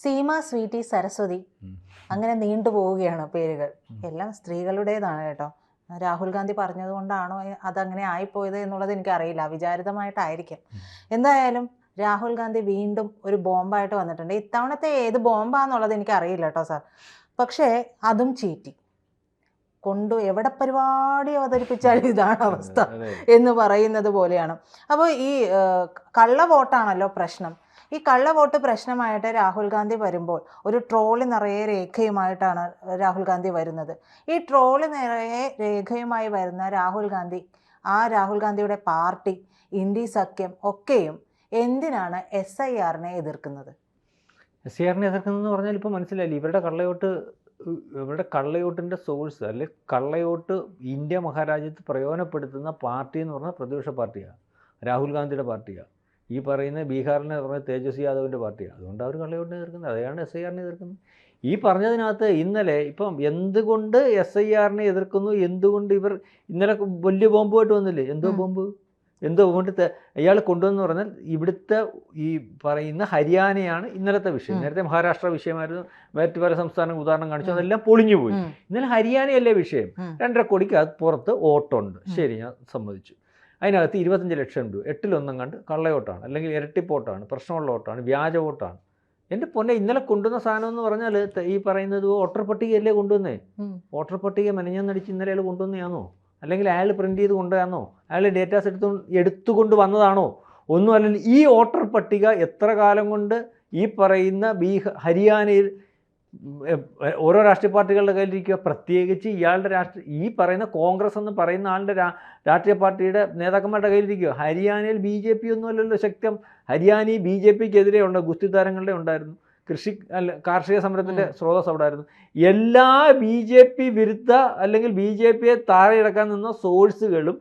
Seema, sweety, Saraswati, അങ്ങനെ നീണ്ടുപോവുകയാണ് പേരുകൾ. എല്ലാം സ്ത്രീകളുടേതാണ് കേട്ടോ. രാഹുൽ ഗാന്ധി പറഞ്ഞതുകൊണ്ടാണോ അതങ്ങനെ ആയിപ്പോയത് എന്നുള്ളത് എനിക്കറിയില്ല, അവിചാരിതമായിട്ടായിരിക്കും. എന്തായാലും രാഹുൽ ഗാന്ധി വീണ്ടും ഒരു ബോംബായിട്ട് വന്നിട്ടുണ്ട്. ഇത്തവണത്തെ ഏത് ബോംബാന്നുള്ളത് എനിക്കറിയില്ല കേട്ടോ സാർ. പക്ഷേ അതും ചീറ്റി എവിടെ പരിപാടി അവതരിപ്പിച്ചാലും ഇതാണ് അവസ്ഥ എന്ന് പറയുന്നത് പോലെയാണ്. അപ്പോൾ ഈ കള്ള വോട്ടാണല്ലോ പ്രശ്നം. ഈ കള്ളവോട്ട് പ്രശ്നമായിട്ട് രാഹുൽ ഗാന്ധി വരുമ്പോൾ ഒരു ട്രോളി നിറയെ രേഖയുമായിട്ടാണ് രാഹുൽ ഗാന്ധി വരുന്നത്. ഈ ട്രോളി നിറയെ രേഖയുമായി വരുന്ന രാഹുൽ ഗാന്ധിയുടെ പാർട്ടി, ഇന്ത്യ സഖ്യം ഒക്കെയും എന്തിനാണ് SIRനെ എതിർക്കുന്നത്? SIRനെ എതിർക്കുന്നതെന്ന് പറഞ്ഞാൽ ഇപ്പോൾ മനസ്സിലായില്ലേ, ഇവരുടെ കള്ളയോട്ടിൻ്റെ സോഴ്സ് അല്ലെ, കള്ളയോട്ട് ഇന്ത്യ മഹാരാജ്യത്ത് പ്രയോജനപ്പെടുത്തുന്ന പാർട്ടി എന്ന് പറഞ്ഞാൽ പ്രതിപക്ഷ പാർട്ടിയാണ്, രാഹുൽ ഗാന്ധിയുടെ പാർട്ടിയാണ്. ഈ പറയുന്ന ബീഹാറിനെ പറഞ്ഞ തേജസ്വി യാദവിൻ്റെ പാർട്ടിയാണ്. അതുകൊണ്ട് അവർ കള്ളയോട്ടിനെ എതിർക്കുന്നത്, അതാണ് SIRനെ എതിർക്കുന്നത്. ഈ പറഞ്ഞതിനകത്ത് ഇന്നലെ ഇപ്പം എന്തുകൊണ്ട് SIRനെ എതിർക്കുന്നു, എന്തുകൊണ്ട് ഇവർ ഇന്നലെ വലിയ ബോംബുമായിട്ട് വന്നില്ലേ? എന്തോ ബോംബിട്ട് ഇയാൾ കൊണ്ടുവന്ന് പറഞ്ഞാൽ ഇവിടുത്തെ ഈ പറയുന്ന ഹരിയാനയാണ് ഇന്നലത്തെ വിഷയം. നേരത്തെ മഹാരാഷ്ട്ര വിഷയമായിരുന്നു, മറ്റ് പല സംസ്ഥാനങ്ങൾ ഉദാഹരണം കാണിച്ചു, അതെല്ലാം പൊളിഞ്ഞു പോയി. ഇന്നലെ ഹരിയാനയല്ലേ വിഷയം. 2.5 കോടിക്ക് അത് പുറത്ത് വോട്ടുണ്ട്, ശരി, ഞാൻ സമ്മതിച്ചു. അതിനകത്ത് 25 ലക്ഷം രൂപ 8-1 കണ്ട് കള്ളയോട്ടാണ്, അല്ലെങ്കിൽ ഇരട്ടിപ്പോട്ടാണ്, പ്രശ്നമുള്ള വോട്ടാണ്, വ്യാജ വോട്ടാണ്. എൻ്റെ പൊന്നെ, ഇന്നലെ കൊണ്ടുവന്ന സാധനം എന്ന് പറഞ്ഞാൽ ഈ പറയുന്നത് വോട്ടർ പട്ടികയല്ലേ കൊണ്ടുവന്നേ? വോട്ടർ പട്ടിക മെനഞ്ഞന്നടിച്ച് ഇന്നലെ അയാൾ കൊണ്ടുവന്നതാണോ? അല്ലെങ്കിൽ അയാൾ പ്രിൻ്റ് ചെയ്ത് കൊണ്ടുവന്നോ? അയാൾ ഡേറ്റാസ് എടുത്തുകൊണ്ട് വന്നതാണോ? ഒന്നും അല്ലെങ്കിൽ ഈ വോട്ടർ പട്ടിക എത്ര കാലം കൊണ്ട് ഈ പറയുന്ന ഹരിയാനയിൽ ഓരോ രാഷ്ട്രീയ പാർട്ടികളുടെ കയ്യിലിരിക്കുക, പ്രത്യേകിച്ച് ഇയാളുടെ ഈ പറയുന്ന കോൺഗ്രസ് എന്ന് പറയുന്ന ആളുടെ രാഷ്ട്രീയ പാർട്ടിയുടെ നേതാക്കന്മാരുടെ കയ്യിലിരിക്കുക. ഹരിയാനയിൽ BJP ഒന്നും അല്ലല്ലോ ശക്തം. ഹരിയാനയിൽ BJPക്കെതിരെ ഉണ്ട്, ഗുസ്തി താരങ്ങളുടെ ഉണ്ടായിരുന്നു, കാർഷിക സമരത്തിൻ്റെ സ്രോതസ് അവിടെ ആയിരുന്നു. എല്ലാ BJP വിരുദ്ധ അല്ലെങ്കിൽ BJPയെ താഴെയിറക്കാൻ നിന്ന സോഴ്സുകളും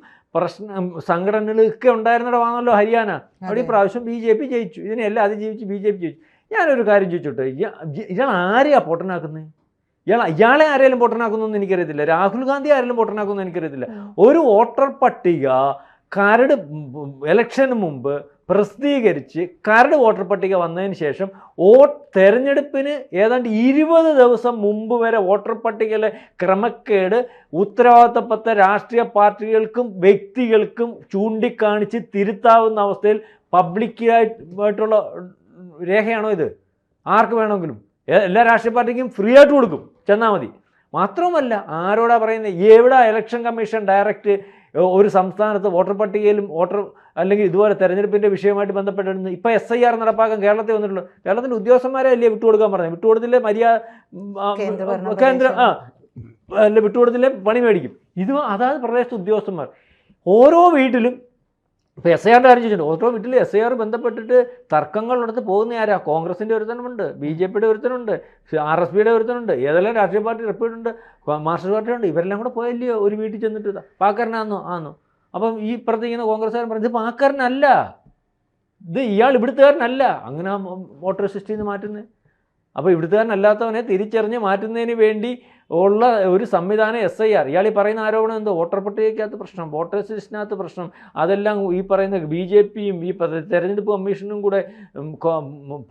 സംഘടനകളും ഒക്കെ ഉണ്ടായിരുന്നിടമാണല്ലോ ഹരിയാന. അവിടെ ഈ പ്രാവശ്യം BJP ജയിച്ചു. ഇതിനെല്ലാം അതിജീവിച്ച് BJP ജയിച്ചു. ഞാനൊരു കാര്യം ചോദിച്ചോട്ടെ, ഇയാൾ ആരെയാ പൊട്ടനാക്കുന്നത്? ഇയാളെ ആരെങ്കിലും പൊട്ടനാക്കുന്നതെന്ന് എനിക്കറിയത്തില്ല, രാഹുൽ ഗാന്ധി ആരെങ്കിലും പൊട്ടനാക്കുന്നതെന്ന് എനിക്കറിയത്തില്ല. ഒരു വോട്ടർ പട്ടിക കരട് ഇലക്ഷന് മുമ്പ് പ്രസിദ്ധീകരിച്ച് കരട് വോട്ടർ പട്ടിക വന്നതിന് ശേഷം തെരഞ്ഞെടുപ്പിന് ഏതാണ്ട് 20 ദിവസം മുമ്പ് വരെ വോട്ടർ പട്ടികയിലെ ക്രമക്കേട് ഉത്തരവാദിത്തപ്പെട്ട രാഷ്ട്രീയ പാർട്ടികൾക്കും വ്യക്തികൾക്കും ചൂണ്ടിക്കാണിച്ച് തിരുത്താവുന്ന അവസ്ഥയിൽ പബ്ലിക്കായിട്ടുള്ള രേഖയാണോ ഇത്? ആർക്ക് വേണമെങ്കിലും, എല്ലാ രാഷ്ട്രീയ പാർട്ടിക്കും ഫ്രീ ആയിട്ട് കൊടുക്കും, ചെന്നാൽ മതി. മാത്രവുമല്ല, ആരോടാ പറയുന്നത്? എവിടെ ഇലക്ഷൻ കമ്മീഷൻ ഡയറക്റ്റ് ഒരു സംസ്ഥാനത്ത് വോട്ടർ പട്ടികയിലും അല്ലെങ്കിൽ ഇതുപോലെ തെരഞ്ഞെടുപ്പിൻ്റെ വിഷയമായിട്ട് ബന്ധപ്പെട്ടിരുന്നു? ഇപ്പോൾ SIR നടപ്പാക്കാൻ കേരളത്തിൽ വന്നിട്ടുള്ളൂ. കേരളത്തിൻ്റെ ഉദ്യോഗസ്ഥന്മാരെ അല്ലേ വിട്ടുകൊടുക്കാൻ പറഞ്ഞത്? വിട്ടുകൊടുത്തില്ലേ കേന്ദ്ര അല്ല വിട്ടുകൊടുത്തില്ലേ പണി മേടിക്കും. അതായത് പ്രദേശത്തെ ഉദ്യോഗസ്ഥന്മാർ ഓരോ വീട്ടിലും ഇപ്പോൾ SIRൻ്റെ കാര്യം ചോദിച്ചിട്ടുണ്ട്. ഓരോ വീട്ടിൽ SIR ബന്ധപ്പെട്ടിട്ട് തർക്കങ്ങൾ നടത്തി പോകുന്ന ആരാ? കോൺഗ്രസിൻ്റെ ഒരുത്തനുണ്ട്, BJPയുടെ ഒരുത്തനുണ്ട്, RSPയുടെ ഒരുത്തനുണ്ട്, ഏതെല്ലാം രാഷ്ട്രീയ പാർട്ടി റിപ്പീറ്റുണ്ട്, മാർക്സിസ്റ്റ് പാർട്ടിയുണ്ട്. ഇവരെല്ലാം കൂടെ പോയല്ലയോ ഒരു വീട്ടിൽ ചെന്നിട്ട് പാക്കാരനാന്നോ? അപ്പം ഈ പ്രത്യേകിക്കുന്ന കോൺഗ്രസ്സുകാരൻ പറഞ്ഞത് ഇത് പാക്കാരനല്ല, ഇത് ഇയാൾ ഇവിടുത്തുകാരനല്ല. അങ്ങനെ വോട്ടർ ലിസ്റ്റിൽ നിന്ന് മാറ്റുന്നത്. അപ്പോൾ ഇവിടുത്തുകാരനല്ലാത്തവനെ തിരിച്ചറിഞ്ഞ് മാറ്റുന്നതിന് വേണ്ടി ഉള്ള ഒരു സംവിധാനം SIR. ഇയാൾ ഈ പറയുന്ന ആരോപണം എന്തോ വോട്ടർ പട്ടികയ്ക്കകത്ത് പ്രശ്നം, വോട്ടേഴ്സ് ലിസ്റ്റിനകത്ത് പ്രശ്നം, അതെല്ലാം ഈ പറയുന്ന BJPയും ഈ തെരഞ്ഞെടുപ്പ് കമ്മീഷനും കൂടെ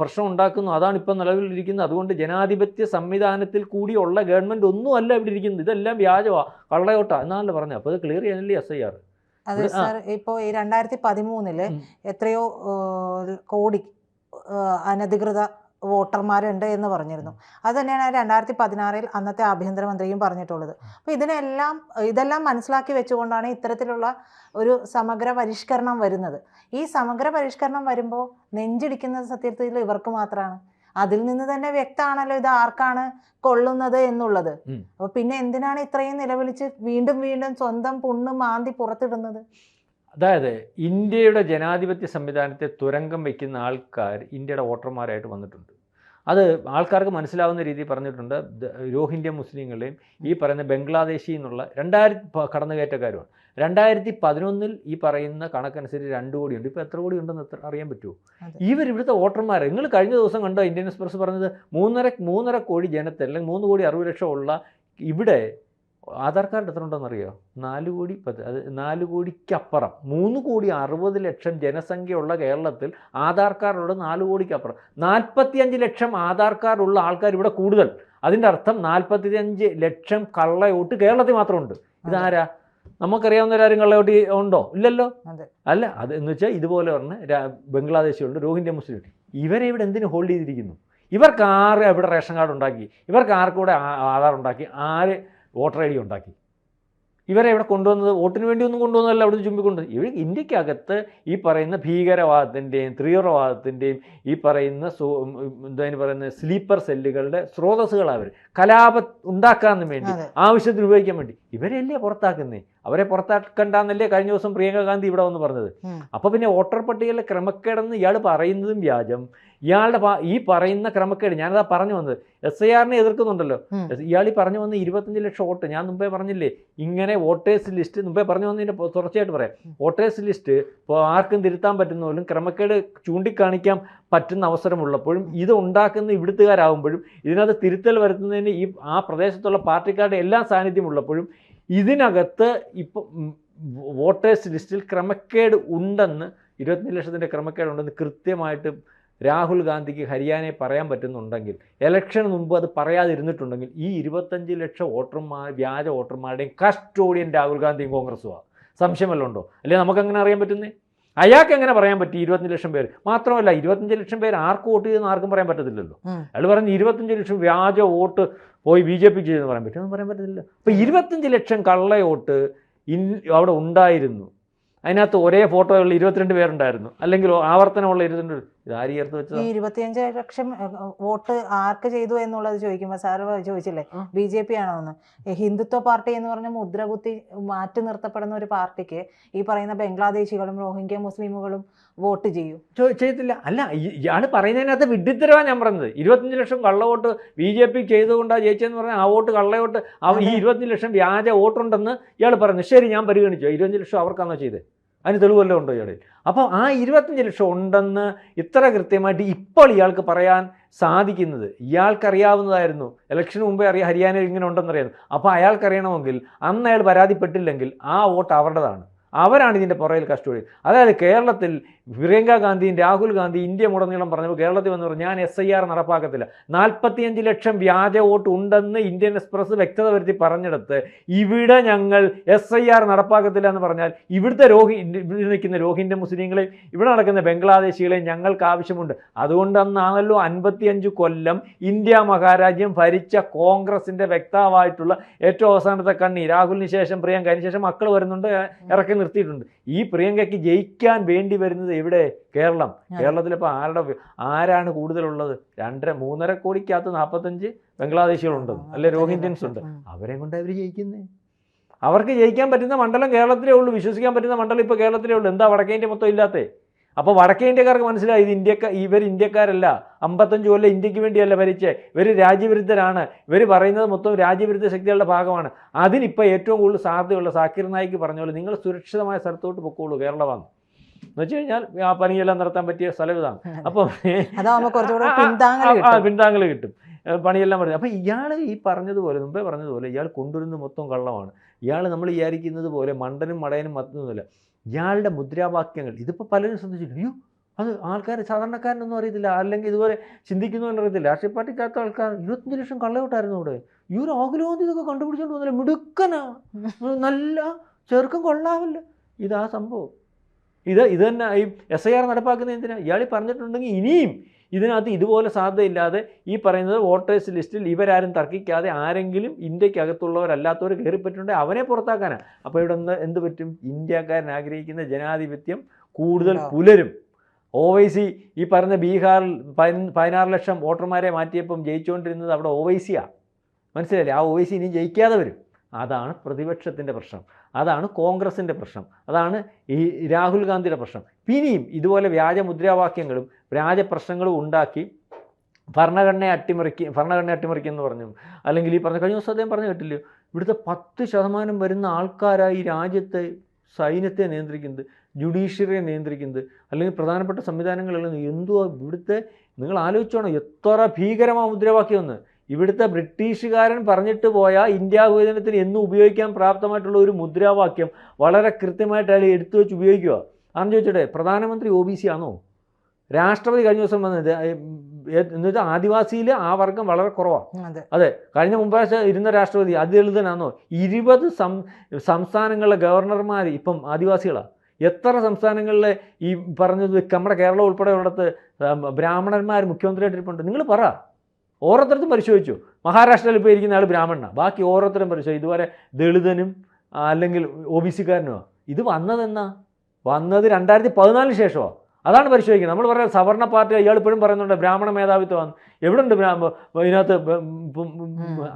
പ്രശ്നം ഉണ്ടാക്കുന്നു. അതാണ് ഇപ്പം നിലവിലിരിക്കുന്നത്. അതുകൊണ്ട് ജനാധിപത്യ സംവിധാനത്തിൽ കൂടിയുള്ള ഗവൺമെൻറ് ഒന്നും അല്ല ഇവിടെ ഇരിക്കുന്നത്, ഇതെല്ലാം വ്യാജമാണ്, കള്ളയോട്ടാ എന്നാണല്ലോ പറഞ്ഞത്. അപ്പോൾ അത് ക്ലിയർ ചെയ്യാനല്ലേ SIR. അതെ സാർ, ഇപ്പോൾ ഈ 2013 എത്രയോ കോടി അനധികൃത വോട്ടർമാരുണ്ട് എന്ന് പറഞ്ഞിരുന്നു. അത് തന്നെയാണ് 2016 അന്നത്തെ ആഭ്യന്തരമന്ത്രിയും പറഞ്ഞിട്ടുള്ളത്. അപ്പോൾ ഇതെല്ലാം മനസ്സിലാക്കി വെച്ചുകൊണ്ടാണ് ഇത്തരത്തിലുള്ള ഒരു സമഗ്ര പരിഷ്കരണം വരുന്നത്. ഈ സമഗ്ര പരിഷ്കരണം വരുമ്പോൾ നെഞ്ചിടിക്കുന്നത് സത്യത്തിൽ ഇവർക്ക് മാത്രമാണ്. അതിൽ നിന്ന് തന്നെ വ്യക്തമാണല്ലോ ഇത് ആർക്കാണ് കൊള്ളുന്നത് എന്നുള്ളത്. അപ്പോൾ പിന്നെ എന്തിനാണ് ഇത്രയും നിലവിളിച്ച് വീണ്ടും വീണ്ടും സ്വന്തം പുണ്ണ് മാന്തി പുറത്തിടുന്നത്? അതായത് ഇന്ത്യയുടെ ജനാധിപത്യ സംവിധാനത്തെ തുരങ്കം വയ്ക്കുന്ന ആൾക്കാർ ഇന്ത്യയുടെ വോട്ടർമാരായിട്ട് വന്നിട്ടുണ്ട്. അത് ആൾക്കാർക്ക് മനസ്സിലാവുന്ന രീതിയിൽ പറഞ്ഞിട്ടുണ്ട്. രോഹിംഗ്യ മുസ്ലിങ്ങളെയും ഈ പറയുന്ന ബംഗ്ലാദേശിൽ നിന്നുള്ള 2000 കടന്നുകയറ്റക്കാരുമാണ്. 2011 ഈ പറയുന്ന കണക്കനുസരിച്ച് 2 കോടിയുണ്ട്. ഇപ്പോൾ എത്ര കോടി ഉണ്ടെന്ന് അറിയാൻ പറ്റുമോ? ഇവിടുത്തെ വോട്ടർമാരെ നിങ്ങൾ കഴിഞ്ഞ ദിവസം കണ്ടോ? ഇന്ത്യൻ എക്സ്പ്രസ് പറഞ്ഞത് 3.5 കോടി ജനത്തെ അല്ലെങ്കിൽ 3 കോടി 60 ലക്ഷം ഉള്ള ഇവിടെ ആധാർ കാർഡ് എത്ര ഉണ്ടെന്നറിയോ? 4 കോടി 10, അത് 4 കോടിക്കപ്പുറം, 3,60,00,000 ജനസംഖ്യയുള്ള കേരളത്തിൽ ആധാർ കാർഡുള്ളത് 4 കോടിക്കപ്പുറം. 45 ലക്ഷം ആധാർ കാർഡുള്ള ആൾക്കാർ ഇവിടെ കൂടുതൽ. അതിൻ്റെ അർത്ഥം 45 ലക്ഷം കള്ളവോട്ട് കേരളത്തിൽ മാത്രമുണ്ട്. ഇതാരാ? നമുക്കറിയാവുന്നവരാരും കള്ളവോട്ട് ഉണ്ടോ? ഇല്ലല്ലോ. അല്ല, അത് എന്ന് വെച്ചാൽ ഇതുപോലെ പറഞ്ഞ ബംഗ്ലാദേശികളുണ്ട്, റോഹിംഗ്യ മുസ്ലിം. ഇവരെ ഇവിടെ എന്തിനു ഹോൾഡ് ചെയ്തിരിക്കുന്നു? ഇവർക്ക് ആര് ഇവിടെ റേഷൻ കാർഡ് ഉണ്ടാക്കി? ഇവർക്ക് ആർക്കൂടെ ആധാർ ഉണ്ടാക്കി? ആര് വോട്ടർ ഐ ഡി ഉണ്ടാക്കി? ഇവരെ ഇവിടെ കൊണ്ടുവന്നത് വോട്ടിന് വേണ്ടി ഒന്നും കൊണ്ടുവന്നതല്ല, അവിടെ നിന്ന് ചുമ്പിക്കൊണ്ട്. ഇവർ ഇന്ത്യക്കകത്ത് ഈ പറയുന്ന ഭീകരവാദത്തിൻ്റെയും തീവ്രവാദത്തിൻ്റെയും ഈ പറയുന്ന എന്താ പറയുന്നത് സ്ലീപ്പർ സെല്ലുകളുടെ സ്രോതസ്സുകളാണ് അവർ. കലാപം ഉണ്ടാക്കാനും വേണ്ടി, ആവശ്യത്തിന് ഉപയോഗിക്കാൻ വേണ്ടി ഇവരെയല്ലേ പുറത്താക്കുന്നേ? അവരെ പുറത്താക്കണ്ടെന്നല്ലേ കഴിഞ്ഞ ദിവസം പ്രിയങ്ക ഗാന്ധി ഇവിടെ വന്ന് പറഞ്ഞത്. അപ്പോൾ പിന്നെ വോട്ടർ പട്ടികയിലെ ക്രമക്കേടെന്ന് ഇയാൾ പറയുന്നതും വ്യാജം. ഇയാളുടെ ഈ പറയുന്ന ക്രമക്കേട്, ഞാനതാ പറഞ്ഞു വന്നത്, SIRനെ എതിർക്കുന്നുണ്ടല്ലോ. ഇയാൾ ഈ പറഞ്ഞു വന്ന 25 ലക്ഷം വോട്ട്, ഞാൻ മുമ്പേ പറഞ്ഞില്ലേ, ഇങ്ങനെ വോട്ടേഴ്സ് ലിസ്റ്റ് മുമ്പേ പറഞ്ഞു വന്നതിൻ്റെ തുടർച്ചയായിട്ട് പറയാം. വോട്ടേഴ്സ് ലിസ്റ്റ് ഇപ്പോൾ ആർക്കും തിരുത്താൻ പറ്റുന്ന പോലും ക്രമക്കേട് ചൂണ്ടിക്കാണിക്കാൻ പറ്റുന്ന അവസരമുള്ളപ്പോഴും ഇത് ഉണ്ടാക്കുന്ന ഇവിടുത്തുകാരാകുമ്പോഴും ഇതിനകത്ത് തിരുത്തൽ വരുത്തുന്നതിന് ആ പ്രദേശത്തുള്ള പാർട്ടിക്കാരുടെ എല്ലാ സാന്നിധ്യമുള്ളപ്പോഴും ഇതിനകത്ത് ഇപ്പം വോട്ടേഴ്സ് ലിസ്റ്റിൽ ക്രമക്കേട് ഉണ്ടെന്ന്, 25 ലക്ഷത്തിൻ്റെ ക്രമക്കേടുണ്ടെന്ന് കൃത്യമായിട്ട് രാഹുൽ ഗാന്ധിക്ക് ഹരിയാനയെ പറയാൻ പറ്റുന്നുണ്ടെങ്കിൽ, ഇലക്ഷന് മുമ്പ് അത് പറയാതിരുന്നിട്ടുണ്ടെങ്കിൽ, ഈ 25 ലക്ഷം വ്യാജ വോട്ടർമാരുടെയും കസ്റ്റോഡിയൻ രാഹുൽ ഗാന്ധിയും കോൺഗ്രസുമാണ്. സംശയമല്ലോ ഉണ്ടോ? അല്ലെങ്കിൽ നമുക്കങ്ങനെ അറിയാൻ പറ്റുന്നേ? അയാൾക്ക് എങ്ങനെ പറയാൻ പറ്റി 25 ലക്ഷം പേര്? മാത്രമല്ല 25 ലക്ഷം പേര് ആർക്ക് വോട്ട് ചെയ്തെന്ന് ആർക്കും പറയാൻ പറ്റത്തില്ലല്ലോ. അയാൾ പറഞ്ഞ് 25 ലക്ഷം വ്യാജ വോട്ട് പോയി BJP ചെയ്തെന്ന് പറയാൻ പറ്റുമെന്ന് പറയാൻ പറ്റത്തില്ല. അപ്പോൾ 25 ലക്ഷം കള്ള വോട്ട് അവിടെ ഉണ്ടായിരുന്നു. അതിനകത്ത് ഒരേ ഫോട്ടോയുള്ള 22 പേരുണ്ടായിരുന്നു, അല്ലെങ്കിൽ ആവർത്തനമുള്ള 22. ഇതാര് ചേർത്ത് വെച്ചത്? ഈ 25 ലക്ഷം വോട്ട് ആർക്ക് ചെയ്തു എന്നുള്ളത് ചോദിക്കുമ്പോൾ സാറ് ചോദിച്ചില്ലേ BJP ആണോ എന്ന്. ഹിന്ദുത്വ പാർട്ടി എന്ന് പറഞ്ഞ മുദ്ര കുത്തി മാറ്റി നിർത്തപ്പെടുന്ന ഒരു പാർട്ടിക്ക് ഈ പറയുന്ന ബംഗ്ലാദേശികളും റോഹിംഗ്യ മുസ്ലിമുകളും വോട്ട് ചെയ്യും? ചെയ്യത്തില്ല. അല്ല, ഇയാൾ പറയുന്നതിനകത്ത് വിഡ്ഢിത്തരമാണ് ഞാൻ പറഞ്ഞത്. 25 ലക്ഷം കള്ളവോട്ട് BJP ചെയ്തുകൊണ്ടാണ് ജയിച്ചതെന്ന് പറഞ്ഞാൽ ആ വോട്ട് കള്ളവോട്ട്, ഈ 25 ലക്ഷം വ്യാജ വോട്ടുണ്ടെന്ന് ഇയാൾ പറഞ്ഞു. ശരി, ഞാൻ പരിഗണിച്ചു. 25 ലക്ഷം അവർക്കാണോ ചെയ്തത്? അതിന് തെളിവല്ലോ ഉണ്ടോ ഇയാൾ? അപ്പോൾ ആ 25 ലക്ഷം ഉണ്ടെന്ന് ഇത്ര കൃത്യമായിട്ട് ഇപ്പോൾ ഇയാൾക്ക് പറയാൻ സാധിക്കുന്നത്, ഇയാൾക്കറിയാവുന്നതായിരുന്നു. ഇലക്ഷന് മുമ്പേ ഹരിയാനയിൽ ഇങ്ങനെ ഉണ്ടെന്നറിയായിരുന്നു. അപ്പോൾ അയാൾക്കറിയണമെങ്കിൽ അന്ന് അയാൾ പരാതിപ്പെട്ടില്ലെങ്കിൽ ആ വോട്ട് അവരുടേതാണ്. അവരാണ് ഇതിൻ്റെ പുറകിൽ കസ്റ്റോഡിയൻ. അതായത് കേരളത്തിൽ പ്രിയങ്ക ഗാന്ധിയും രാഹുൽ ഗാന്ധി ഇന്ത്യ മുടനീളം പറഞ്ഞപ്പോൾ കേരളത്തിൽ വന്ന് പറഞ്ഞു, ഞാൻ SIR നടപ്പാക്കത്തില്ല. 45 ലക്ഷം വ്യാജ വോട്ട് ഉണ്ടെന്ന് ഇന്ത്യൻ എക്സ്പ്രസ് വ്യക്തത വരുത്തി പറഞ്ഞെടുത്ത് ഇവിടെ ഞങ്ങൾ SIR നടപ്പാക്കത്തില്ല എന്ന് പറഞ്ഞാൽ ഇവിടുത്തെ നിൽക്കുന്ന രോഹിംഗ്യ മുസ്ലിങ്ങളെയും ഇവിടെ നടക്കുന്ന ബംഗ്ലാദേശികളെയും ഞങ്ങൾക്ക് ആവശ്യമുണ്ട്. അതുകൊണ്ട് അന്നാണല്ലോ 55 കൊല്ലം ഇന്ത്യ മഹാരാജ്യം ഭരിച്ച കോൺഗ്രസിൻ്റെ വ്യക്തമായിട്ടുള്ള ഏറ്റവും അവസാനത്തെ കണ്ണി രാഹുലിന് ശേഷം പ്രിയങ്ക, അതിന് ശേഷം മക്കൾ വരുന്നുണ്ട്, ഇറക്കി നിർത്തിയിട്ടുണ്ട്. ഈ പ്രിയങ്കയ്ക്ക് ജയിക്കാൻ വേണ്ടി വരുന്നത് എവിടെ? കേരളം. കേരളത്തിലിപ്പോൾ ആരാണ് കൂടുതലുള്ളത്? 2-3.5 കോടിക്കകത്ത് 45 ബംഗ്ലാദേശികളുണ്ട്, അല്ലെ രോഹിംഗ്യൻസ് ഉണ്ട്. അവരെ കൊണ്ട് അവർ ജയിക്കുന്നേ. അവർക്ക് ജയിക്കാൻ പറ്റുന്ന മണ്ഡലം കേരളത്തിലേ ഉള്ളൂ, വിശ്വസിക്കാൻ പറ്റുന്ന മണ്ഡലം ഇപ്പോൾ കേരളത്തിലേ ഉള്ളൂ. എന്താ വടക്കേ ഇന്ത്യ മൊത്തം ഇല്ലാത്തേ? അപ്പോൾ വടക്കേ ഇന്ത്യക്കാർക്ക് മനസ്സിലായി ഇവർ ഇന്ത്യക്കാരല്ല, 55 കൊല്ലം ഇന്ത്യക്ക് വേണ്ടിയല്ല ഭരിച്ചേ, ഇവർ രാജ്യവിരുദ്ധരാണ്, ഇവർ പറയുന്നത് മൊത്തം രാജ്യവിരുദ്ധ ശക്തികളുടെ ഭാഗമാണ്. അതിനിപ്പോൾ ഏറ്റവും കൂടുതൽ സാധ്യതയുള്ള സാക്കിർ നായിക്ക് പറഞ്ഞ പോലെ നിങ്ങൾ സുരക്ഷിതമായ സ്ഥലത്തോട്ട് പൊക്കോളൂ, കേരളമാണ് എന്ന് വെച്ച് കഴിഞ്ഞാൽ ആ പണിയെല്ലാം നടത്താൻ പറ്റിയ സ്ഥലം ഇതാണ്. അപ്പോൾ പിന്താങ്ങൽ കിട്ടും, പണിയെല്ലാം പറഞ്ഞു. അപ്പോൾ ഇയാൾ ഈ പറഞ്ഞതുപോലെ മുമ്പേ പറഞ്ഞതുപോലെ ഇയാൾ കൊണ്ടുവരുന്നത് മൊത്തം കള്ളമാണ്. ഇയാൾ നമ്മൾ വിചാരിക്കുന്നത് പോലെ മണ്ടനും മടയനും മറ്റൊന്നുമില്ല. ഇയാളുടെ മുദ്രാവാക്യങ്ങൾ ഇതിപ്പോൾ പലരും ശ്രദ്ധിച്ചില്ല. അയ്യോ, അത് ആൾക്കാർ സാധാരണക്കാരനൊന്നും അറിയത്തില്ല, അല്ലെങ്കിൽ ഇതുപോലെ ചിന്തിക്കുന്നതെന്ന് അറിയത്തില്ല. രാഷ്ട്രീയ പാർട്ടിക്കകത്ത ആൾക്കാർ 25 ലക്ഷം കള്ളവോട്ടായിരുന്നു അവിടെ. ഈ രാഹുൽ ഗാന്ധി ഇതൊക്കെ കണ്ടുപിടിച്ചോണ്ട് വന്നില്ല, മിടുക്കനാ, നല്ല ചെറുക്കം കൊള്ളാവില്ല. ഇതാ സംഭവം. ഇത് തന്നെ ഈ SIR നടപ്പാക്കുന്ന എന്തിനാ? ഇയാൾ പറഞ്ഞിട്ടുണ്ടെങ്കിൽ ഇനിയും ഇതിനകത്ത് ഇതുപോലെ സാധ്യതയില്ലാതെ ഈ പറയുന്നത് വോട്ടേഴ്സ് ലിസ്റ്റിൽ ഇവരാരും തർക്കിക്കാതെ ആരെങ്കിലും ഇന്ത്യക്കകത്തുള്ളവരല്ലാത്തവർ കയറിപ്പറ്റുണ്ടെങ്കിൽ അവനെ പുറത്താക്കാനാണ്. അപ്പോൾ ഇവിടെ എന്ത് പറ്റും? ഇന്ത്യക്കാരൻ ആഗ്രഹിക്കുന്ന ജനാധിപത്യം കൂടുതൽ പുലരും. OWC ഈ പറഞ്ഞ ബീഹാറിൽ 16 ലക്ഷം വോട്ടർമാരെ മാറ്റിയപ്പം ജയിച്ചുകൊണ്ടിരുന്നത് അവിടെ OWCയാണ്. മനസ്സിലായില്ലേ? ആ OWC ഇനി ജയിക്കാതെ വരും. അതാണ് പ്രതിപക്ഷത്തിൻ്റെ പ്രശ്നം, അതാണ് കോൺഗ്രസിൻ്റെ പ്രശ്നം, അതാണ് ഈ രാഹുൽ ഗാന്ധിയുടെ പ്രശ്നം. പിന്നെയും ഇതുപോലെ വ്യാജ മുദ്രാവാക്യങ്ങളും വ്യാജ പ്രശ്നങ്ങളും ഉണ്ടാക്കി ഭരണഘടനയെ അട്ടിമറിക്കെന്ന് പറഞ്ഞു. അല്ലെങ്കിൽ ഈ പറഞ്ഞ കഴിഞ്ഞ ദിവസം അദ്ദേഹം പറഞ്ഞു കേട്ടില്ലയോ, ഇവിടുത്തെ 10% വരുന്ന ആൾക്കാരായി ഈ രാജ്യത്തെ സൈന്യത്തെ നിയന്ത്രിക്കുന്നത്, ജുഡീഷ്യറിയെ നിയന്ത്രിക്കുന്നത്, അല്ലെങ്കിൽ പ്രധാനപ്പെട്ട സംവിധാനങ്ങളെല്ലാം എന്തുവാ ഇവിടുത്തെ? നിങ്ങൾ ആലോചിച്ചോണം എത്ര ഭീകരമായ മുദ്രാവാക്യമെന്ന്. ഇവിടുത്തെ ബ്രിട്ടീഷുകാരൻ പറഞ്ഞിട്ട് പോയ ഇന്ത്യ വിഭജനത്തിന് എന്നും ഉപയോഗിക്കാൻ പ്രാപ്തമായിട്ടുള്ള ഒരു മുദ്രാവാക്യം വളരെ കൃത്യമായിട്ട് അയാൾ എടുത്തു വെച്ച് ഉപയോഗിക്കുക. ആണെന്ന് ചോദിച്ചോട്ടെ, പ്രധാനമന്ത്രി OBC ആണോ? രാഷ്ട്രപതി കഴിഞ്ഞ ദിവസം വന്നത് എന്ന് വെച്ചാൽ ആദിവാസിയിൽ ആ വർഗം വളരെ കുറവാണ്. അതെ, കഴിഞ്ഞ മുമ്പാഴ്ച ഇരുന്ന രാഷ്ട്രപതി അതിദളിതനാണോ? 20 സംസ്ഥാനങ്ങളിലെ ഗവർണർമാർ ഇപ്പം ആദിവാസികളാണ്. എത്ര സംസ്ഥാനങ്ങളിലെ ഈ പറഞ്ഞത് നമ്മുടെ കേരളം ഉൾപ്പെടെ ഉള്ളിടത്ത് ബ്രാഹ്മണന്മാർ മുഖ്യമന്ത്രിയായിട്ടിരിപ്പുണ്ട്. നിങ്ങൾ പറ, ഓരോരുത്തർക്കും പരിശോധിച്ചു. മഹാരാഷ്ട്രയിൽ ഇപ്പോൾ ഇരിക്കുന്ന ആൾ ബ്രാഹ്മണനാണ്, ബാക്കി ഓരോരുത്തരും പരിശോധിച്ചു. ഇതുവരെ ദളിതനും അല്ലെങ്കിൽ OBC-കാരനുമാണ്. ഇത് വന്നതെന്നാ? വന്നത് 2014 ശേഷമാണ്. അതാണ് പരിശോധിക്കുന്നത്. നമ്മൾ പറയാം സവർണ പാർട്ടി, ഇയാൾ ഇപ്പോഴും പറയുന്നുണ്ട് ബ്രാഹ്മണ മേധാവിത്വമാണ്. എവിടെ ഉണ്ട് ഇതിനകത്ത്?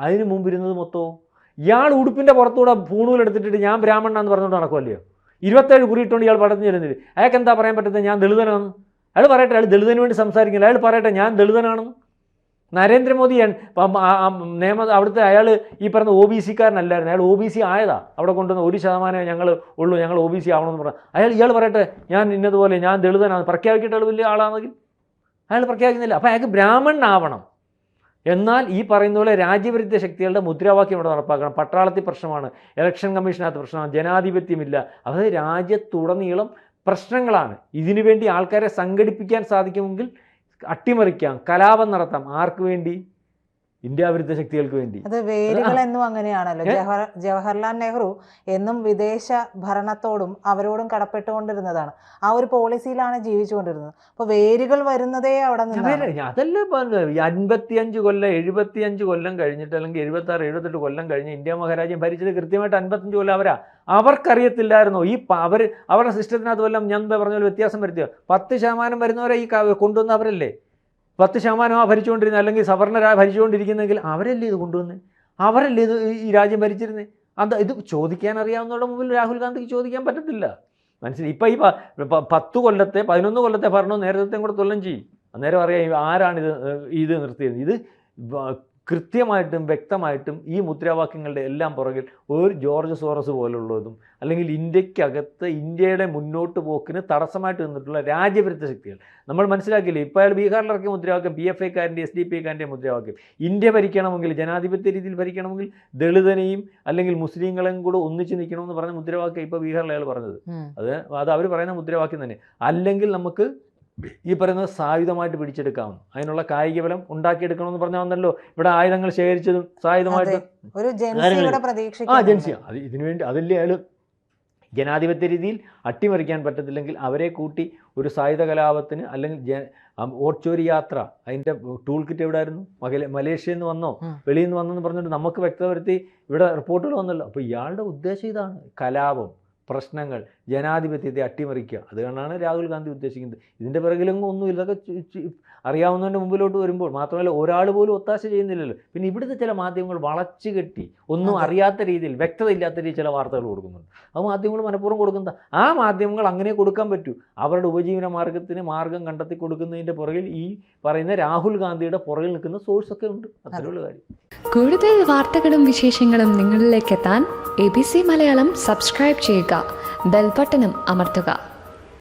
അതിന് മുമ്പ് ഇരുന്നത് മൊത്തവും ഇയാൾ ഉടുപ്പിൻ്റെ പുറത്തൂടെ പൂണൂലെടുത്തിട്ട് ഞാൻ ബ്രാഹ്മണനാന്ന് പറഞ്ഞുകൊണ്ട് നടക്കുമല്ലയോ? 27 കുറിയിട്ടുകൊണ്ട് ഇയാൾ പഠനം ചെല്ലുന്നില്ല. അയാൾക്ക് എന്താ പറയാൻ പറ്റുന്നത്? ഞാൻ ദളിതനാണെന്ന് അയാൾ പറയട്ടെ. അയാൾ ദളിതന് വേണ്ടി സംസാരിക്കില്ല. അയാൾ പറയട്ടെ ഞാൻ ദളിതനാണെന്ന്. നരേന്ദ്രമോദി അവിടുത്തെ അയാൾ ഈ പറഞ്ഞ OBC-കാരനല്ലായിരുന്നു. അയാൾ OBC ആയതാ. അവിടെ കൊണ്ടുവന്ന് 1% ഞങ്ങൾ ഉള്ളൂ, ഞങ്ങൾ OBC ആവണമെന്ന് പറഞ്ഞു. ഇയാൾ പറയട്ടെ ഞാൻ ഇന്നതുപോലെ ഞാൻ ദളിതനാണ്. പ്രഖ്യാപിക്കട്ടെ ആൾ വലിയ ആളാണെങ്കിൽ. അയാൾ പ്രഖ്യാപിക്കുന്നില്ല. അപ്പോൾ അയാൾക്ക് ബ്രാഹ്മണനാവണം. എന്നാൽ ഈ പറയുന്ന പോലെ രാജ്യവിരുദ്ധ ശക്തികളുടെ മുദ്രാവാക്യം ഇവിടെ നടപ്പാക്കണം. പട്ടാളത്തിൽ പ്രശ്നമാണ്, ഇലക്ഷൻ കമ്മീഷനകത്ത് പ്രശ്നമാണ്, ജനാധിപത്യമില്ല. അതായത് രാജ്യത്തുടനീളം പ്രശ്നങ്ങളാണ്. ഇതിനുവേണ്ടി ആൾക്കാരെ സംഘടിപ്പിക്കാൻ സാധിക്കുമെങ്കിൽ അട്ടിമറിക്കാം, കലാപം നടത്താം. ആർക്ക് വേണ്ടി? ഇന്ത്യ വിരുദ്ധ ശക്തികൾക്ക് വേണ്ടി. അത് വേരുകൾ എന്നും അങ്ങനെയാണല്ലോ. ജവഹർലാൽ നെഹ്റു എന്നും വിദേശ ഭരണത്തോടും അവരോടും കടപ്പെട്ടുകൊണ്ടിരുന്നതാണ്. ആ ഒരു പോളിസിയിലാണ് ജീവിച്ചുകൊണ്ടിരുന്നത്. അപ്പോൾ വേരുകൾ വരുന്നതേ അവിടെ നിന്നാണ്. അതല്ല 55 കൊല്ലം 75 കൊല്ലം കഴിഞ്ഞിട്ട്, അല്ലെങ്കിൽ 76 78 കൊല്ലം കഴിഞ്ഞ് ഇന്ത്യ മഹാരാജ്യം ഭരിച്ചത് കൃത്യമായിട്ട് 55 കൊല്ലം അവരാ. അവർക്കറിയത്തില്ലായിരുന്നോ ഈ അവരുടെ സിസ്റ്റത്തിനകത്ത് വല്ലതും ഞാൻ പറഞ്ഞ പോലെ വ്യത്യാസം വരുത്തിയോ? 10% വരുന്നവരെ ഈ കൊണ്ടുവന്നവരല്ലേ. 10% ഭരിച്ചുകൊണ്ടിരുന്നത്, അല്ലെങ്കിൽ സവർണരായി ഭരിച്ചുകൊണ്ടിരിക്കുന്നെങ്കിൽ അവരല്ലേ ഇത് കൊണ്ടുവന്ന്? അവരല്ലേ ഇത് ഈ രാജ്യം ഭരിച്ചിരുന്നത്? ഇത് ചോദിക്കാൻ അറിയാവുന്നവരുടെ മുമ്പിൽ രാഹുൽ ഗാന്ധിക്ക് ചോദിക്കാൻ പറ്റത്തില്ല. മനസ്സിലായി? ഇപ്പം ഈ 10 കൊല്ലത്തെ 11 കൊല്ലത്തെ ഭരണവും നേരത്തെ കൂടെ തുലനം ചെയ്യും. അന്നേരം അറിയാം ആരാണ് ഇത് നിർത്തിയത്. ഇത് കൃത്യമായിട്ടും വ്യക്തമായിട്ടും ഈ മുദ്രാവാക്യങ്ങളുടെ എല്ലാം പുറകിൽ ഒരു ജോർജ് സോറസ് പോലുള്ളതും, അല്ലെങ്കിൽ ഇന്ത്യക്കകത്ത് ഇന്ത്യയുടെ മുന്നോട്ട് പോക്കിന് തടസ്സമായിട്ട് നിന്നിട്ടുള്ള രാജ്യവിരുദ്ധ ശക്തികൾ നമ്മൾ മനസ്സിലാക്കില്ലേ. ഇപ്പോൾ അയാൾ ബീഹാറിലിറക്കിയ മുദ്രാവാക്യം PFI-കാരൻ്റെ SDPI-കാരൻ്റെ മുദ്രാവാക്യം. ഇന്ത്യ ഭരിക്കണമെങ്കിൽ, ജനാധിപത്യ രീതിയിൽ ഭരിക്കണമെങ്കിൽ ദളിതനെയും അല്ലെങ്കിൽ മുസ്ലിങ്ങളെയും കൂടെ ഒന്നിച്ച് നിൽക്കണമെന്ന് പറഞ്ഞ മുദ്രാവാക്യം ഇപ്പോൾ ബീഹാറിൽ അയാൾ പറഞ്ഞത്. അത് അവർ പറയുന്ന മുദ്രാവാക്യം തന്നെ. അല്ലെങ്കിൽ നമുക്ക് ഈ പറയുന്നത് സായുധമായിട്ട് പിടിച്ചെടുക്കാമെന്ന്, അതിനുള്ള കായിക ബലം ഉണ്ടാക്കിയെടുക്കണമെന്ന് പറഞ്ഞാൽ വന്നല്ലോ. ഇവിടെ ആയുധങ്ങൾ ശേഖരിച്ചതും സായുധമായിട്ട് ജൻസി അത് ഇതിനുവേണ്ടി. അതല്ലേ അയാൾ ജനാധിപത്യ രീതിയിൽ അട്ടിമറിക്കാൻ പറ്റത്തില്ലെങ്കിൽ അവരെ കൂട്ടി ഒരു സായുധ കലാപത്തിന്, അല്ലെങ്കിൽ ഓട്ട്ചോരി യാത്ര, അതിൻ്റെ ടൂൾ കിറ്റ് എവിടെ ആയിരുന്നു? മലേഷ്യയിൽ നിന്ന് വന്നോ വെളിയിൽ നിന്ന് വന്നെന്ന് പറഞ്ഞിട്ട് നമുക്ക് വ്യക്തത വരുത്തി ഇവിടെ റിപ്പോർട്ടുകൾ വന്നല്ലോ. അപ്പോൾ ഇയാളുടെ ഉദ്ദേശം ഇതാണ്: കലാപം, പ്രശ്നങ്ങൾ, ജനാധിപത്യത്തെ അട്ടിമറിക്കുക. അതുകൊണ്ടാണ് രാഹുൽ ഗാന്ധി ഉദ്ദേശിക്കുന്നത്. ഇതിൻ്റെ പിറകിലൊന്നും ഒന്നുമില്ല. ഇതൊക്കെ അറിയാവുന്നതിൻ്റെ മുമ്പിലോട്ട് വരുമ്പോൾ മാത്രമല്ല ഒരാൾ പോലും ഒത്താശ ചെയ്യുന്നില്ലല്ലോ. പിന്നെ ഇവിടുത്തെ ചില മാധ്യമങ്ങൾ വളച്ചു കെട്ടി ഒന്നും അറിയാത്ത രീതിയിൽ, വ്യക്തത ഇല്ലാത്ത രീതിയിൽ ചില വാർത്തകൾ കൊടുക്കുന്നുണ്ട്. അത് മാധ്യമങ്ങൾ മനഃപൂർവ്വം കൊടുക്കുന്നത്. ആ മാധ്യമങ്ങൾ അങ്ങനെ കൊടുക്കാൻ പറ്റൂ. അവരുടെ ഉപജീവന മാർഗം കണ്ടെത്തി കൊടുക്കുന്നതിൻ്റെ പുറകിൽ ഈ പറയുന്ന രാഹുൽ ഗാന്ധിയുടെ പുറകിൽ നിൽക്കുന്ന സോഴ്സൊക്കെ ഉണ്ട്. അത്രയുള്ള കാര്യം. കൂടുതൽ വാർത്തകളും വിശേഷങ്ങളും നിങ്ങളിലേക്ക് എത്താൻ ABC മലയാളം സബ്സ്ക്രൈബ് ചെയ്യുക, ബെൽ ബട്ടണും അമർത്തുക.